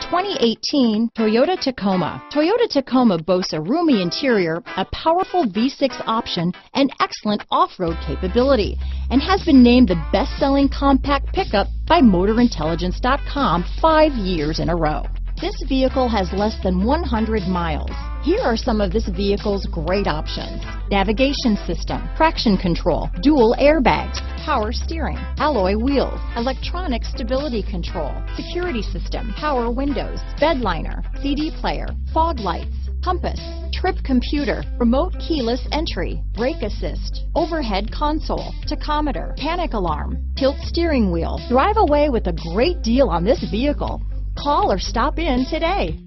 2018 Toyota Tacoma. Toyota Tacoma boasts a roomy interior, a powerful V6 option, and excellent off-road capability, and has been named the best-selling compact pickup by MotorIntelligence.com 5 years in a row. This vehicle has less than 100 miles. Here are some of this vehicle's great options: navigation system, traction control, dual airbags, power steering, alloy wheels, electronic stability control, security system, power windows, bed liner, CD player, fog lights, compass, trip computer, remote keyless entry, brake assist, overhead console, tachometer, panic alarm, tilt steering wheel. Drive away with a great deal on this vehicle. Call or stop in today.